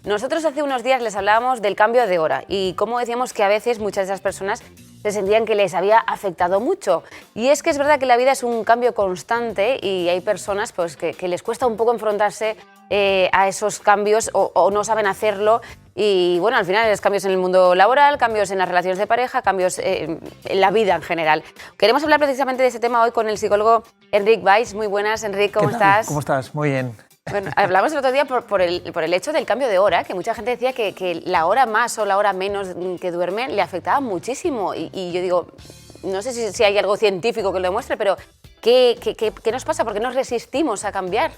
Nosotros hace unos días les hablábamos del cambio de hora y cómo decíamos que a veces muchas de esas personas se sentían que les había afectado mucho. Y es que es verdad que la vida es un cambio constante y hay personas pues, que les cuesta un poco enfrentarse a esos cambios o no saben hacerlo. Y bueno, al final es cambios en el mundo laboral, cambios en las relaciones de pareja, cambios en la vida en general. Queremos hablar precisamente de ese tema hoy con el psicólogo Enric Valls. Muy buenas, Enric, ¿cómo estás? ¿Cómo estás? Muy bien. Bueno, hablamos el otro día por el hecho del cambio de hora, que mucha gente decía que la hora más o la hora menos que duerme le afectaba muchísimo. Y yo digo, no sé si hay algo científico que lo demuestre, pero ¿qué nos pasa? ¿Por qué nos resistimos a cambiar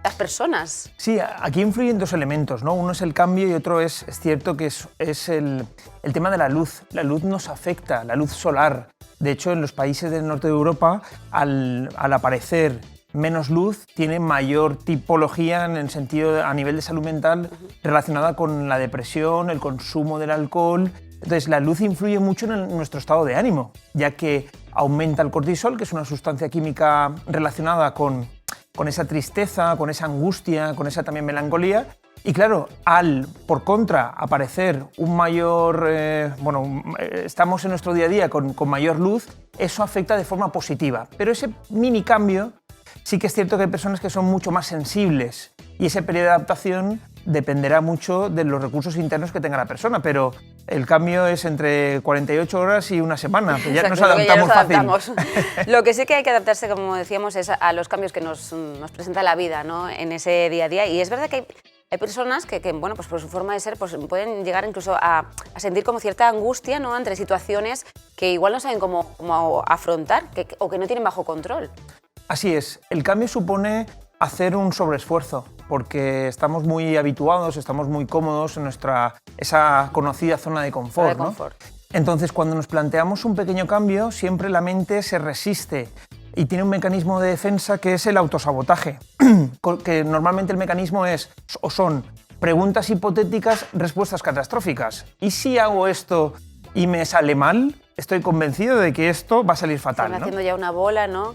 las personas? Sí, aquí influyen dos elementos, ¿no? Uno es el cambio y otro es cierto que es el tema de la luz. La luz nos afecta, la luz solar. De hecho, en los países del norte de Europa, al aparecer menos luz, tiene mayor tipología en el sentido a nivel de salud mental relacionada con la depresión, el consumo del alcohol. Entonces, la luz influye mucho en nuestro estado de ánimo, ya que aumenta el cortisol, que es una sustancia química relacionada con esa tristeza, con esa angustia, con esa también melancolía. Y claro, por contra, aparecer un mayor... estamos en nuestro día a día con mayor luz, eso afecta de forma positiva. Pero ese mini cambio, sí que es cierto que hay personas que son mucho más sensibles y ese periodo de adaptación dependerá mucho de los recursos internos que tenga la persona, pero el cambio es entre 48 horas y una semana, pues ya nos adaptamos fácil. Lo que sí que hay que adaptarse, como decíamos, es a los cambios que nos presenta la vida, ¿no? En ese día a día. Y es verdad que hay personas que bueno, pues por su forma de ser pues pueden llegar incluso a sentir como cierta angustia, ¿no? Ante situaciones que igual no saben cómo afrontar o que no tienen bajo control. Así es, el cambio supone hacer un sobreesfuerzo, porque estamos muy habituados, estamos muy cómodos en esa conocida zona de confort, ¿no? Entonces, cuando nos planteamos un pequeño cambio, siempre la mente se resiste y tiene un mecanismo de defensa que es el autosabotaje, que normalmente el mecanismo son preguntas hipotéticas, respuestas catastróficas. ¿Y si hago esto y me sale mal? Estoy convencido de que esto va a salir fatal, Están haciendo ya una bola, ¿no?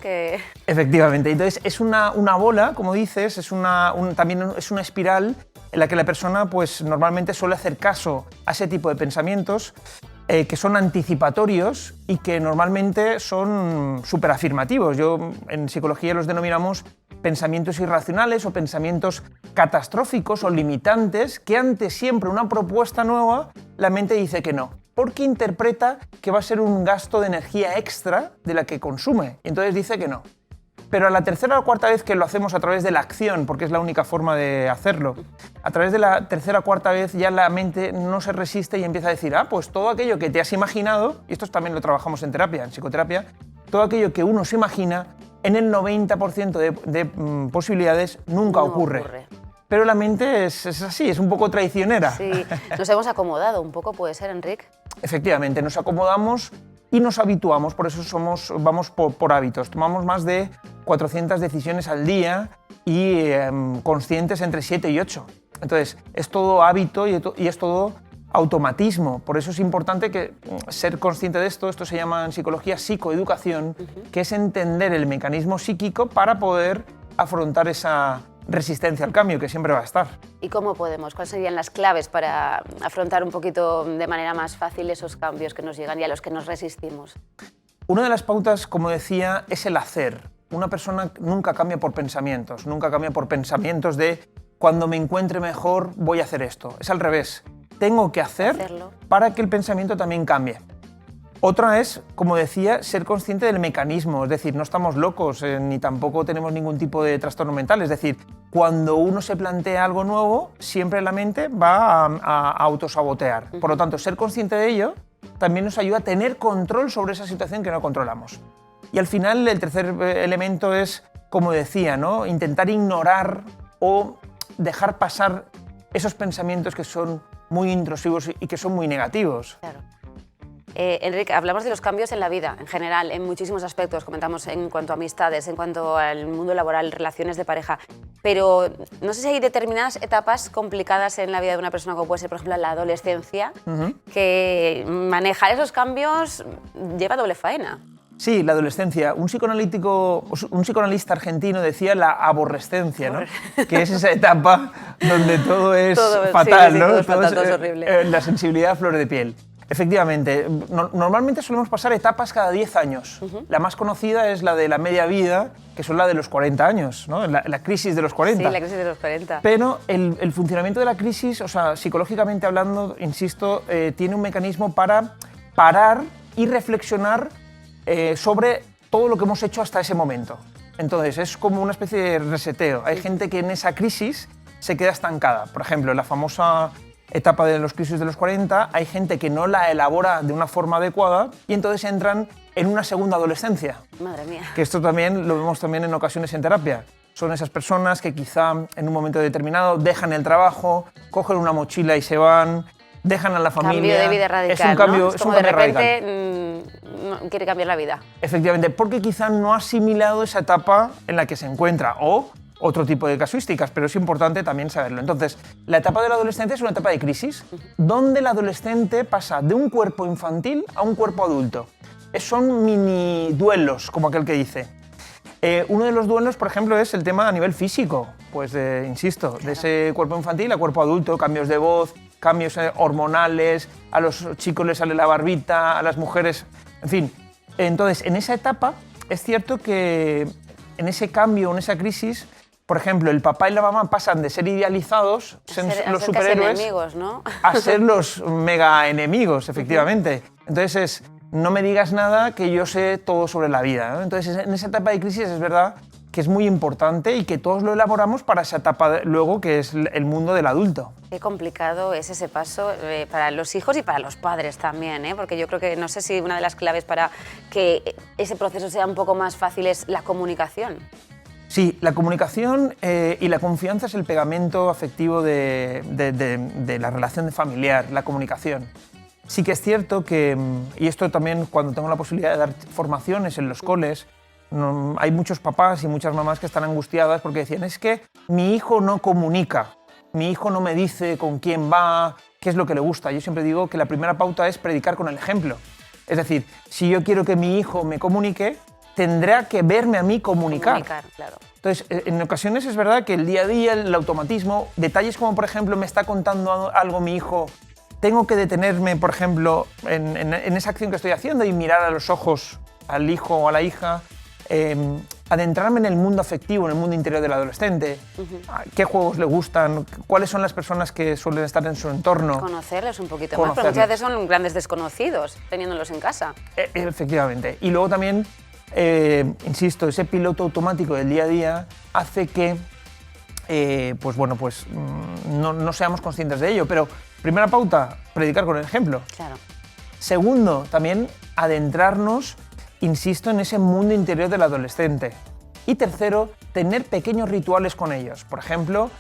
Efectivamente. Entonces, es una bola, como dices, también es una espiral en la que la persona pues, normalmente suele hacer caso a ese tipo de pensamientos que son anticipatorios y que normalmente son superafirmativos. En psicología los denominamos pensamientos irracionales o pensamientos catastróficos o limitantes que ante siempre una propuesta nueva la mente dice que no, porque interpreta que va a ser un gasto de energía extra de la que consume, y entonces dice que no. Pero a la tercera o cuarta vez que lo hacemos a través de la acción, porque es la única forma de hacerlo, a través de la tercera o cuarta vez ya la mente no se resiste y empieza a decir, pues todo aquello que te has imaginado, y esto también lo trabajamos en terapia, en psicoterapia, todo aquello que uno se imagina, en el 90% de posibilidades nunca ocurre. Pero la mente es así, es un poco traicionera. Sí, nos hemos acomodado un poco, ¿puede ser, Enric? Efectivamente, nos acomodamos y nos habituamos, por eso vamos por hábitos. Tomamos más de 400 decisiones al día y conscientes entre 7 y 8. Entonces, es todo hábito y es todo automatismo. Por eso es importante ser consciente de esto. Esto se llama en psicología psicoeducación, que es entender el mecanismo psíquico para poder afrontar esa resistencia al cambio que siempre va a estar. ¿Y cómo podemos? ¿Cuáles serían las claves para afrontar un poquito de manera más fácil esos cambios que nos llegan y a los que nos resistimos? Una de las pautas, como decía, es el hacer. Una persona nunca cambia por pensamientos, de cuando me encuentre mejor voy a hacer esto. Es al revés. Tengo que hacerlo para que el pensamiento también cambie. Otra es, como decía, ser consciente del mecanismo, es decir, no estamos locos ni tampoco tenemos ningún tipo de trastorno mental, es decir, cuando uno se plantea algo nuevo, siempre la mente va a autosabotear. Por lo tanto, ser consciente de ello también nos ayuda a tener control sobre esa situación que no controlamos. Y al final, el tercer elemento es, como decía, ¿no? Intentar ignorar o dejar pasar esos pensamientos que son muy intrusivos y que son muy negativos. Claro. Enric, hablamos de los cambios en la vida, en general, en muchísimos aspectos, comentamos en cuanto a amistades, en cuanto al mundo laboral, relaciones de pareja, pero no sé si hay determinadas etapas complicadas en la vida de una persona, como puede ser, por ejemplo, la adolescencia, que manejar esos cambios lleva doble faena. Sí, la adolescencia. Un psicoanalista argentino decía la aborrescencia, ¿no? Que es esa etapa donde todo es fatal, ¿no? Todo es fatal, todo es horrible. La sensibilidad a flor de piel. Efectivamente, normalmente solemos pasar etapas cada 10 años. La más conocida es la de la media vida, que son la de los 40 años, ¿no? La crisis de los 40. Sí, la crisis de los 40. Pero el funcionamiento de la crisis, o sea, psicológicamente hablando, insisto, tiene un mecanismo para parar y reflexionar sobre todo lo que hemos hecho hasta ese momento. Entonces, es como una especie de reseteo. Hay gente que en esa crisis se queda estancada. Por ejemplo, en la famosa etapa de los crisis de los 40, hay gente que no la elabora de una forma adecuada y entonces entran en una segunda adolescencia. Madre mía. Que esto también lo vemos también en ocasiones en terapia. Son esas personas que quizá en un momento determinado dejan el trabajo, cogen una mochila y se van, dejan a la familia. Cambio de vida radical, es un cambio, ¿no? es Es como un de cambio repente radical. quiere cambiar la vida. Efectivamente, porque quizá no ha asimilado esa etapa en la que se encuentra o otro tipo de casuísticas, pero es importante también saberlo. Entonces, la etapa de la adolescencia es una etapa de crisis, donde el adolescente pasa de un cuerpo infantil a un cuerpo adulto. Son mini duelos, como aquel que dice. Uno de los duelos, por ejemplo, es el tema a nivel físico, pues insisto, de ese cuerpo infantil a cuerpo adulto, cambios de voz, cambios hormonales, a los chicos les sale la barbita, a las mujeres, en fin. Entonces, en esa etapa es cierto que en ese cambio, en esa crisis, por ejemplo, el papá y la mamá pasan de ser idealizados, los superhéroes, enemigos, ¿no? a ser los mega enemigos, efectivamente. Entonces no me digas nada que yo sé todo sobre la vida, ¿no? Entonces en esa etapa de crisis es verdad que es muy importante y que todos lo elaboramos para esa etapa luego que es el mundo del adulto. Qué complicado es ese paso para los hijos y para los padres también, ¿eh? Porque yo creo que no sé si una de las claves para que ese proceso sea un poco más fácil es la comunicación. Sí, la comunicación y la confianza es el pegamento afectivo de la relación familiar, la comunicación. Sí que es cierto que, y esto también cuando tengo la posibilidad de dar formaciones en los coles, hay muchos papás y muchas mamás que están angustiadas porque decían, es que mi hijo no comunica, mi hijo no me dice con quién va, qué es lo que le gusta. Yo siempre digo que la primera pauta es predicar con el ejemplo. Es decir, si yo quiero que mi hijo me comunique, tendrá que verme a mí comunicar. Claro. Entonces, en ocasiones es verdad que el día a día, el automatismo, detalles como, por ejemplo, me está contando algo mi hijo, tengo que detenerme, por ejemplo, en esa acción que estoy haciendo y mirar a los ojos al hijo o a la hija, adentrarme en el mundo afectivo, en el mundo interior del adolescente, qué juegos le gustan, cuáles son las personas que suelen estar en su entorno. Conocerles un poquito más, porque muchas veces son grandes desconocidos, teniéndolos en casa. Efectivamente. Y luego también, insisto, ese piloto automático del día a día hace que no seamos conscientes de ello. Pero primera pauta, predicar con el ejemplo. Claro. Segundo, también adentrarnos, insisto, en ese mundo interior del adolescente. Y tercero, tener pequeños rituales con ellos. Por ejemplo,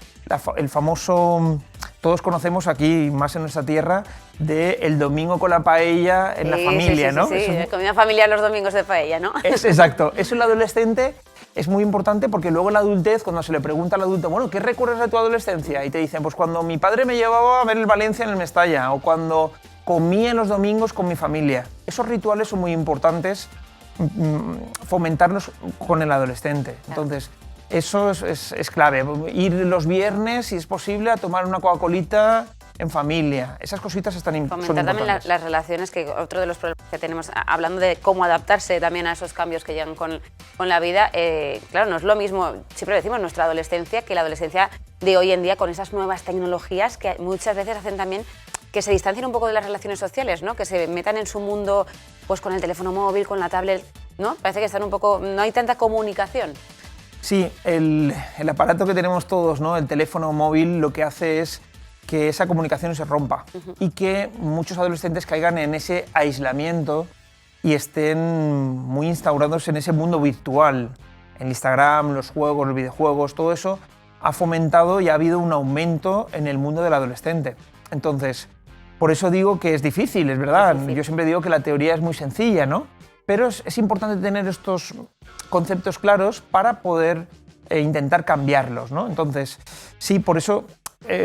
el famoso, todos conocemos aquí, más en nuestra tierra, de el domingo con la paella en la familia, ¿no? Sí, comida familiar los domingos de paella, ¿no? Exacto. Eso en el adolescente es muy importante porque luego en la adultez, cuando se le pregunta al adulto, bueno, ¿qué recuerdas de tu adolescencia? Y te dicen, pues cuando mi padre me llevaba a ver el Valencia en el Mestalla o cuando comía los domingos con mi familia. Esos rituales son muy importantes fomentarlos con el adolescente. Entonces, eso es clave. Ir los viernes, si es posible, a tomar una Coca-Colita en familia. Esas cositas son importantes. Fomentar también las relaciones, que otro de los problemas que tenemos, hablando de cómo adaptarse también a esos cambios que llegan con la vida, claro, no es lo mismo, siempre decimos, nuestra adolescencia que la adolescencia de hoy en día con esas nuevas tecnologías que muchas veces hacen también que se distancien un poco de las relaciones sociales, ¿no? Que se metan en su mundo pues con el teléfono móvil, con la tablet, ¿no? Parece que están un poco, no hay tanta comunicación. Sí, el aparato que tenemos todos, ¿no? El teléfono móvil, lo que hace es que esa comunicación se rompa y que muchos adolescentes caigan en ese aislamiento y estén muy instaurados en ese mundo virtual. El Instagram, los juegos, los videojuegos, todo eso ha fomentado y ha habido un aumento en el mundo del adolescente. Entonces, por eso digo que es difícil, es verdad. Yo siempre digo que la teoría es muy sencilla, ¿no? Pero es importante tener estos conceptos claros para poder intentar cambiarlos, ¿no? Entonces, sí, por eso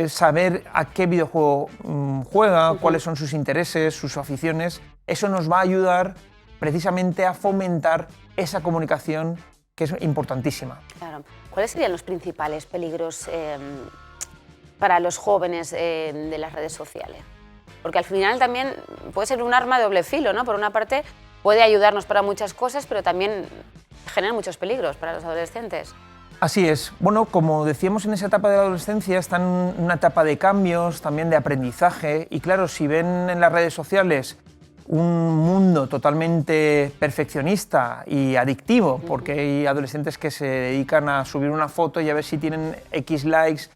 saber a qué videojuego juega, cuáles son sus intereses, sus aficiones, eso nos va a ayudar precisamente a fomentar esa comunicación que es importantísima. Claro. ¿Cuáles serían los principales peligros para los jóvenes de las redes sociales? Porque al final también puede ser un arma de doble filo, ¿no? Por una parte puede ayudarnos para muchas cosas, pero también genera muchos peligros para los adolescentes. Así es. Bueno, como decíamos, en esa etapa de la adolescencia están en una etapa de cambios, también de aprendizaje, y claro, si ven en las redes sociales un mundo totalmente perfeccionista y adictivo, porque hay adolescentes que se dedican a subir una foto y a ver si tienen X likes,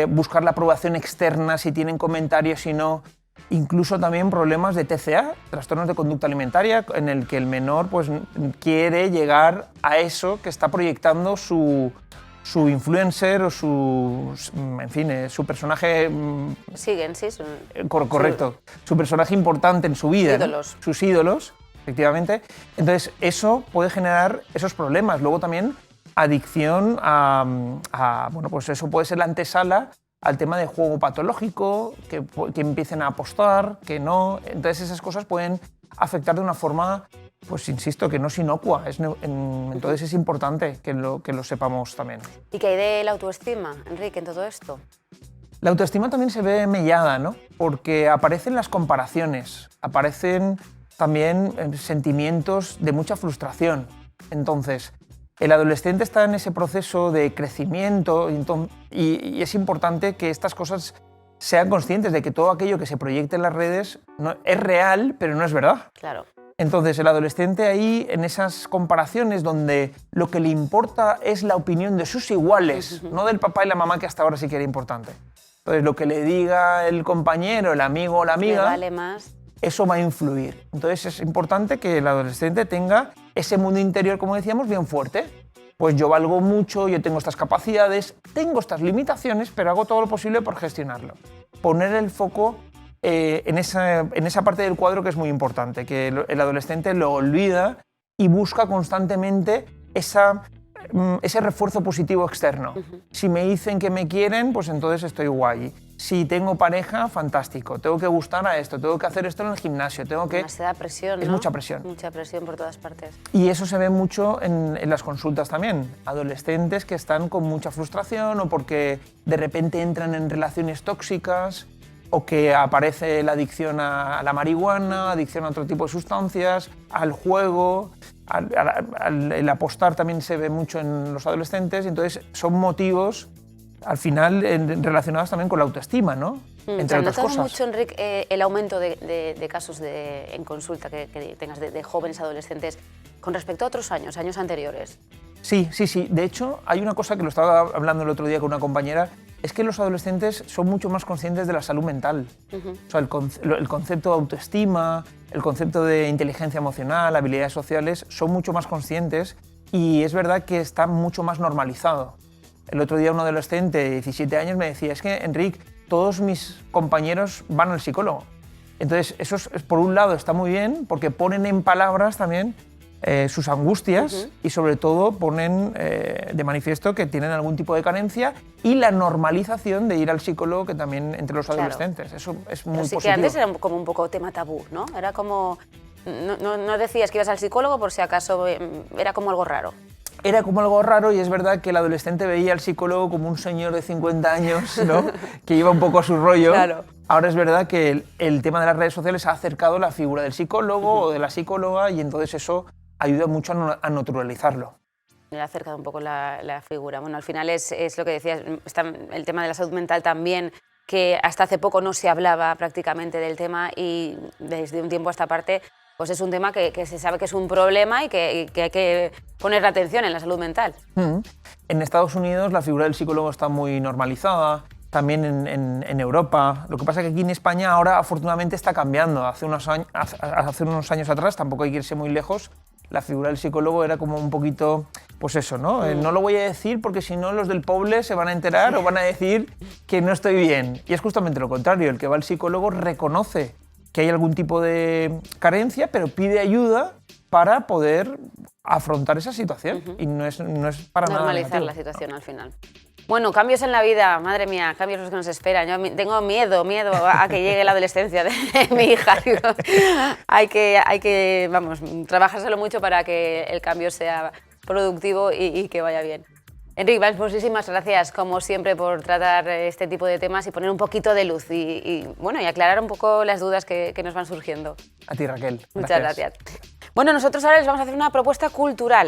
buscar la aprobación externa, si tienen comentarios, si no. Incluso también problemas de TCA, trastornos de conducta alimentaria, en el que el menor pues, quiere llegar a eso que está proyectando su influencer o en fin, su personaje... Siguen, sí. Correcto. Su personaje importante en su vida. Ídolos. ¿No? Sus ídolos, efectivamente. Entonces, eso puede generar esos problemas. Luego también adicción bueno, pues eso puede ser la antesala al tema de juego patológico, que empiecen a apostar, que no. Entonces esas cosas pueden afectar de una forma, pues insisto, que no es inocua. Entonces es importante que lo sepamos también. ¿Y qué hay de la autoestima, Enrique, en todo esto? La autoestima también se ve mellada, ¿no? Porque aparecen las comparaciones, aparecen también sentimientos de mucha frustración. Entonces, el adolescente está en ese proceso de crecimiento y es importante que estas cosas sean conscientes de que todo aquello que se proyecta en las redes es real, pero no es verdad. Claro. Entonces, el adolescente ahí, en esas comparaciones donde lo que le importa es la opinión de sus iguales, no del papá y la mamá, que hasta ahora sí que era importante. Entonces, lo que le diga el compañero, el amigo o la amiga, le vale más. Eso va a influir. Entonces es importante que el adolescente tenga ese mundo interior, como decíamos, bien fuerte. Pues yo valgo mucho, yo tengo estas capacidades, tengo estas limitaciones, pero hago todo lo posible por gestionarlo. Poner el foco en esa parte del cuadro que es muy importante, que el adolescente lo olvida y busca constantemente ese refuerzo positivo externo. Si me dicen que me quieren, pues entonces estoy guay. Si tengo pareja, fantástico. Tengo que gustar a esto, tengo que hacer esto en el gimnasio, tengo que... Demasiada presión, Es ¿no? mucha presión. Mucha presión por todas partes. Y eso se ve mucho en las consultas también. Adolescentes que están con mucha frustración o porque de repente entran en relaciones tóxicas o que aparece la adicción a la marihuana, adicción a otro tipo de sustancias, al juego, el apostar también se ve mucho en los adolescentes. Entonces son motivos al final relacionados también con la autoestima, ¿no? Entre otras cosas. mucho, Enrique, el aumento de casos en consulta que tengas de jóvenes adolescentes con respecto a otros años anteriores? Sí. De hecho, hay una cosa que lo estaba hablando el otro día con una compañera, es que los adolescentes son mucho más conscientes de la salud mental. O sea, el concepto de autoestima, el concepto de inteligencia emocional, habilidades sociales, son mucho más conscientes y es verdad que está mucho más normalizado. El otro día un adolescente de 17 años me decía, es que, Enrique, todos mis compañeros van al psicólogo. Entonces, eso por un lado está muy bien, porque ponen en palabras también sus angustias y sobre todo ponen de manifiesto que tienen algún tipo de carencia y la normalización de ir al psicólogo, que también entre los adolescentes. Eso es muy positivo. Sí, que antes era como un poco tema tabú, ¿no? Era como... No decías que ibas al psicólogo por si acaso era como algo raro. Era como algo raro y es verdad que el adolescente veía al psicólogo como un señor de 50 años, ¿no? Que iba un poco a su rollo. Claro. Ahora es verdad que el tema de las redes sociales ha acercado la figura del psicólogo o de la psicóloga y entonces eso ayuda mucho a naturalizarlo. Le ha acercado un poco la figura. Bueno, al final es lo que decías, está el tema de la salud mental también, que hasta hace poco no se hablaba prácticamente del tema y desde un tiempo a esta parte pues es un tema que se sabe que es un problema y que hay que poner atención en la salud mental. En Estados Unidos la figura del psicólogo está muy normalizada, también en Europa. Lo que pasa es que aquí en España ahora afortunadamente está cambiando. Hace unos años atrás, tampoco hay que irse muy lejos, la figura del psicólogo era como un poquito, pues eso, ¿no? No lo voy a decir porque si no los del pueblo se van a enterar o van a decir que no estoy bien. Y es justamente lo contrario, el que va al psicólogo reconoce que hay algún tipo de carencia, pero pide ayuda para poder afrontar esa situación. Y no es para nada normalizar negativo. la situación al final. Bueno, cambios en la vida, madre mía, cambios los que nos esperan. Yo tengo miedo a que llegue la adolescencia de mi hija. Digo, hay que, vamos, trabajárselo mucho para que el cambio sea productivo y que vaya bien. Enric Valls, muchísimas gracias, como siempre, por tratar este tipo de temas y poner un poquito de luz y aclarar un poco las dudas que nos van surgiendo. A ti, Raquel. Muchas gracias. Bueno, nosotros ahora les vamos a hacer una propuesta cultural.